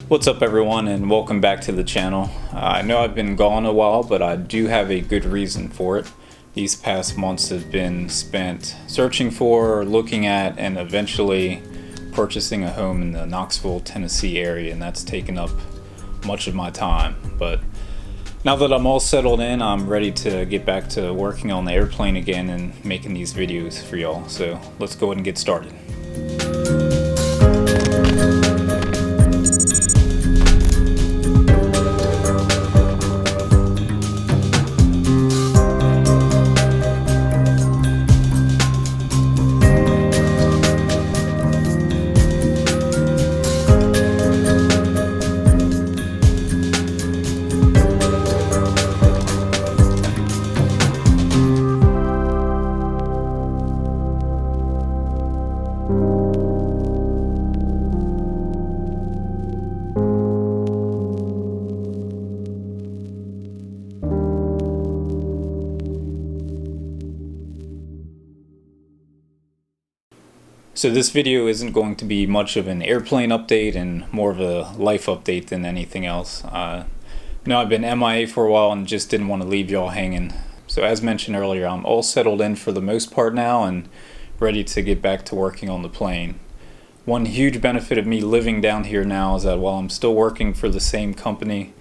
What's up everyone, and welcome back to the channel. I know I've been gone a while, but I do have a good reason for it. These past months have been spent searching for, looking at, and eventually purchasing a home in the Knoxville, Tennessee area, and that's taken up much of my time. But now that I'm all settled in, I'm ready to get back to working on the airplane again and making these videos for y'all. So let's go ahead and get started. So this video isn't going to be much of an airplane update and more of a life update than anything else. No, I've been MIA for a while and just didn't want to leave y'all hanging. So as mentioned earlier, I'm all settled in for the most part now and ready to get back to working on the plane. One huge benefit of me living down here now is that while I'm still working for the same company,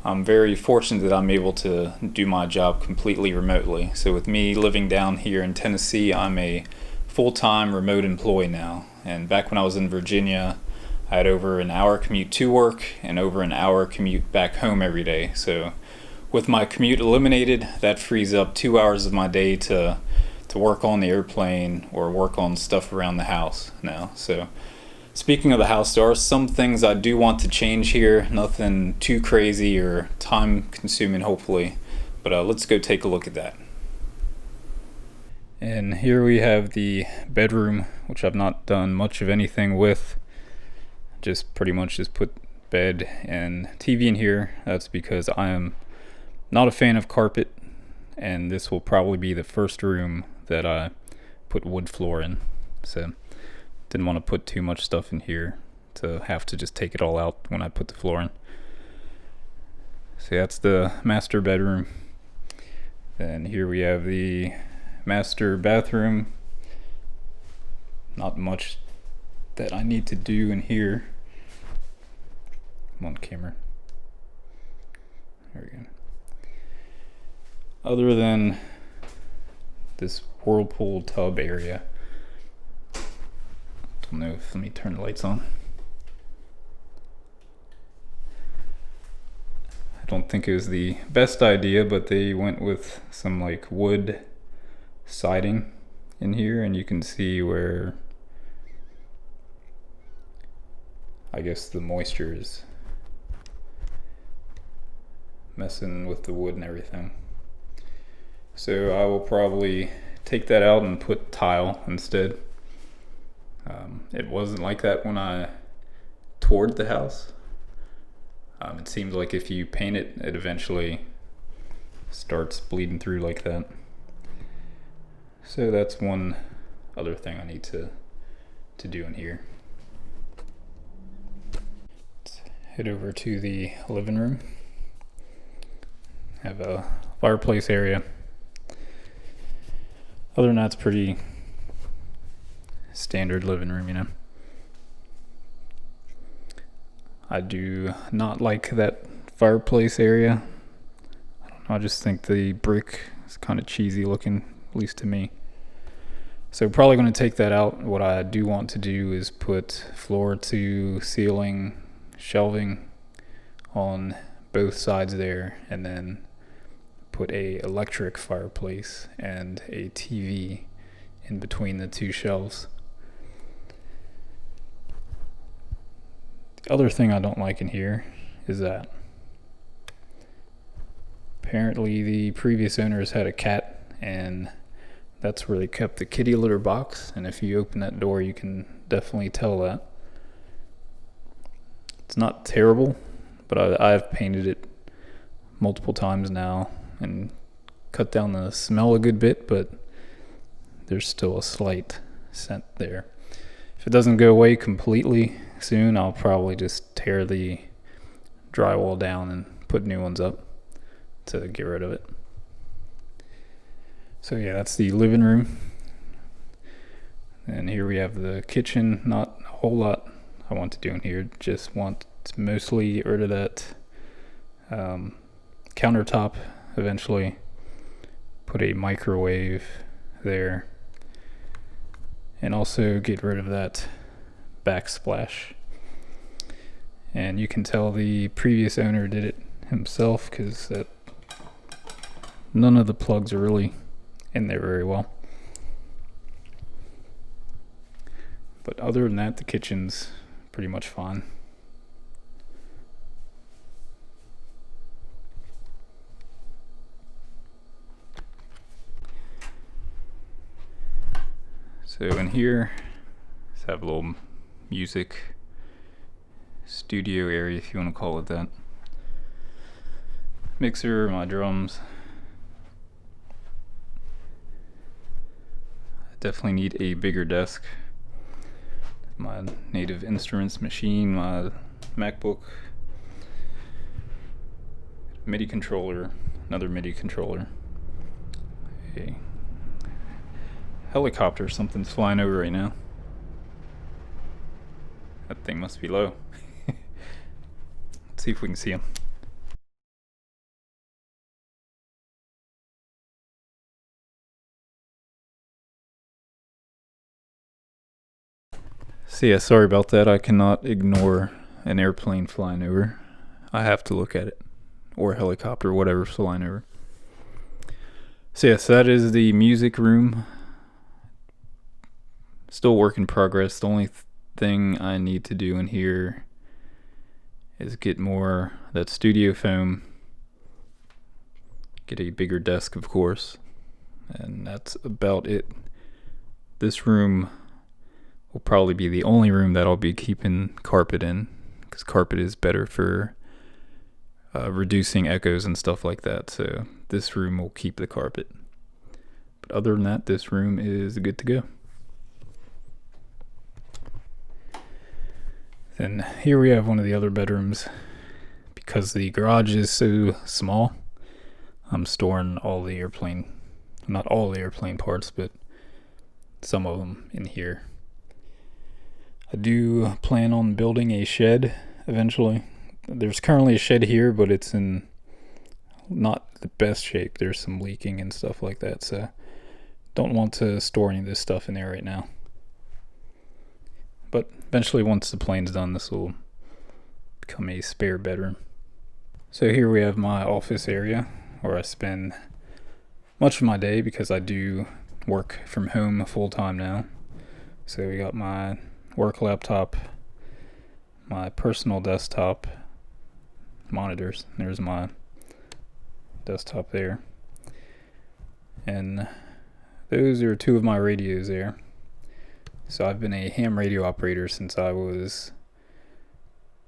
I'm very fortunate that I'm able to do my job completely remotely. So with me living down here in Tennessee, I'm a full-time remote employee now, and back when I was in Virginia I had over an hour commute to work and over an hour commute back home every day. So with my commute eliminated, that frees up 2 hours of my day to work on the airplane or work on stuff around the house now. So speaking of the house, there are some things I do want to change here, nothing too crazy or time consuming hopefully, but let's go take a look at that. And here we have the bedroom, which I've not done much of anything with. Just pretty much just put bed and TV in here. That's because I am not a fan of carpet, and this will probably be the first room that I put wood floor in. So didn't want to put too much stuff in here to have to just take it all out when I put the floor in. So that's the master bedroom. Then here we have the master bathroom. Not much that I need to do in here. I'm on camera. There we go. Other than this whirlpool tub area. Don't know if, let me turn the lights on. I don't think it was the best idea, but they went with some like wood siding in here, and you can see where I guess the moisture is messing with the wood and everything. So I will probably take that out and put tile instead. It wasn't like that when I toured the house. It seems like if you paint it, it eventually starts bleeding through like that. So that's one other thing I need to do in here. Let's head over to the living room. Have a fireplace area. Other than that, it's pretty standard living room, you know. I do not like that fireplace area. I don't know, I just think the brick is kind of cheesy looking, at least to me. So probably going to take that out. What I do want to do is put floor to ceiling shelving on both sides there, and then put a electric fireplace and a TV in between the two shelves. The other thing I don't like in here is that apparently the previous owners had a cat, and that's where they kept the kitty litter box, and if you open that door you can definitely tell that. It's not terrible, but I've painted it multiple times now and cut down the smell a good bit, but there's still a slight scent there. If it doesn't go away completely, soon, I'll probably just tear the drywall down and put new ones up to get rid of it. So yeah, that's the living room. And here we have the kitchen. Not a whole lot I want to do in here. Just want to mostly get rid of that countertop eventually. Put a microwave there. And also get rid of that backsplash. And you can tell the previous owner did it himself because none of the plugs are really in there very well. But other than that, the kitchen's pretty much fine. So in here, let's have a little music studio area, if you want to call it that. Mixer, my drums. I definitely need a bigger desk. My native instruments machine, my MacBook, MIDI controller, another MIDI controller, a helicopter. Something's flying over right now. That thing must be low. Let's see if we can see him. So yeah, sorry about that. I cannot ignore an airplane flying over. I have to look at it. Or a helicopter, whatever's flying over. So yes, that is the music room. Still work in progress. The only thing I need to do in here is get more that studio foam. Get a bigger desk, of course. And that's about it. This room will probably be the only room that I'll be keeping carpet in, because carpet is better for reducing echoes and stuff like that. So this room will keep the carpet. But other than that, this room is good to go. Then here we have one of the other bedrooms. Because the garage is so small, I'm storing all the airplane, not all the airplane parts, but some of them in here. I do plan on building a shed eventually. There's currently a shed here, but it's in not the best shape. There's some leaking and stuff like that, so don't want to store any of this stuff in there right now. But eventually, once the plane's done, this will become a spare bedroom. So here we have my office area where I spend much of my day because I do work from home full time now. So we got my work laptop, my personal desktop, monitors. There's my desktop there. And those are two of my radios there. So I've been a ham radio operator since I was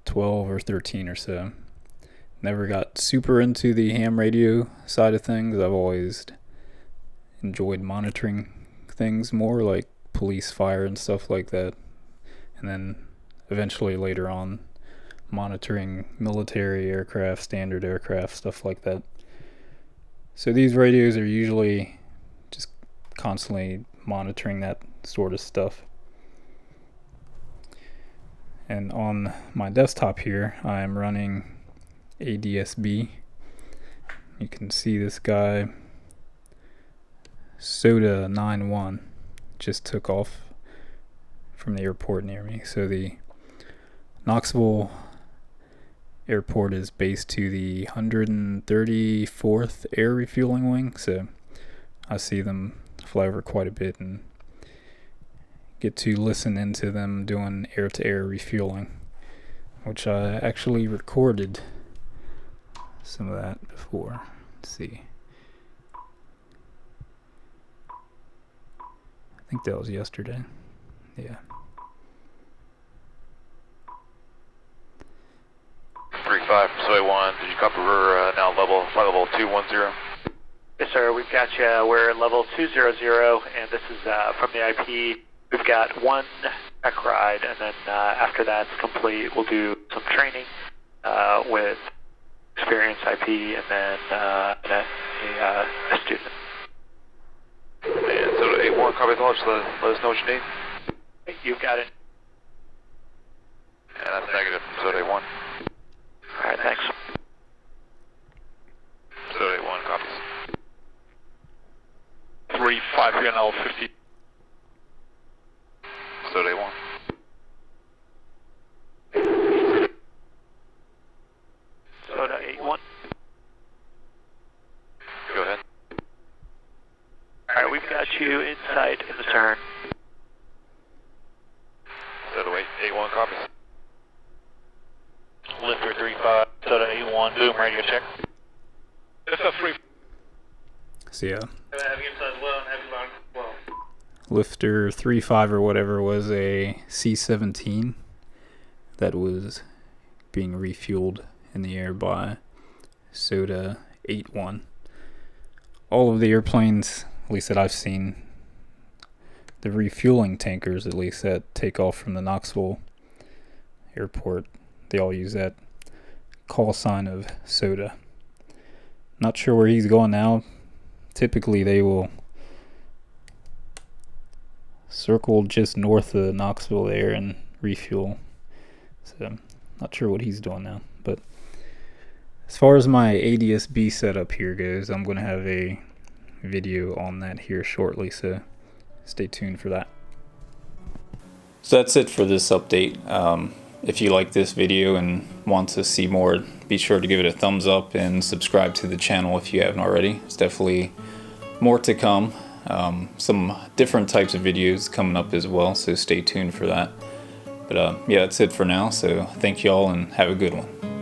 12 or 13 or so. Never got super into the ham radio side of things. I've always enjoyed monitoring things more, like police, fire, and stuff like that. And then eventually later on, monitoring military aircraft, standard aircraft, stuff like that. So these radios are usually just constantly monitoring that sort of stuff. And on my desktop here, I am running ADSB. You can see this guy, Soda 91, just took off from the airport near me. So the Knoxville airport is based to the 134th air refueling wing, so I see them fly over quite a bit and get to listen into them doing air-to-air refueling, which I actually recorded some of that before. Let's see. I think that was yesterday. Yeah. 35 Soy 1, did you copy? We're now level 210. Yes, sir. We've got you. We're at level 200, and this is from the IP. We've got 1 tech ride, and then after that's complete, we'll do some training with experienced IP, and then a student. And so 8-1, copy the launch. Let us know what you need. You've got it. And that's negative from Soda 8-1. All right, thanks. Soda 8-1, copies. 3-5 PNL 50. Soda 8-1. Soda 8-1. Go ahead. All right, we've got you inside in the turn. Soda 8-1, copies. Lifter 3-5, Soda 8-1, boom, radio check. Just a 3. So yeah, Have you inside well and have you line well. Lifter 3-5 or whatever was a C-17 that was being refueled in the air by Soda 8-1. All of the airplanes, at least that I've seen, the refueling tankers at least that take off from the Knoxville airport, they all use that call sign of Soda. Not sure where he's going now. Typically they will circle just north of Knoxville there and refuel. So not sure what he's doing now. But as far as my ADS-B setup here goes, I'm going to have a video on that here shortly, so stay tuned for that. So that's it for this update. If you like this video and want to see more, be sure to give it a thumbs up and subscribe to the channel if you haven't already. It's definitely more to come. Some different types of videos coming up as well, so stay tuned for that. But yeah, that's it for now, so thank you all and have a good one.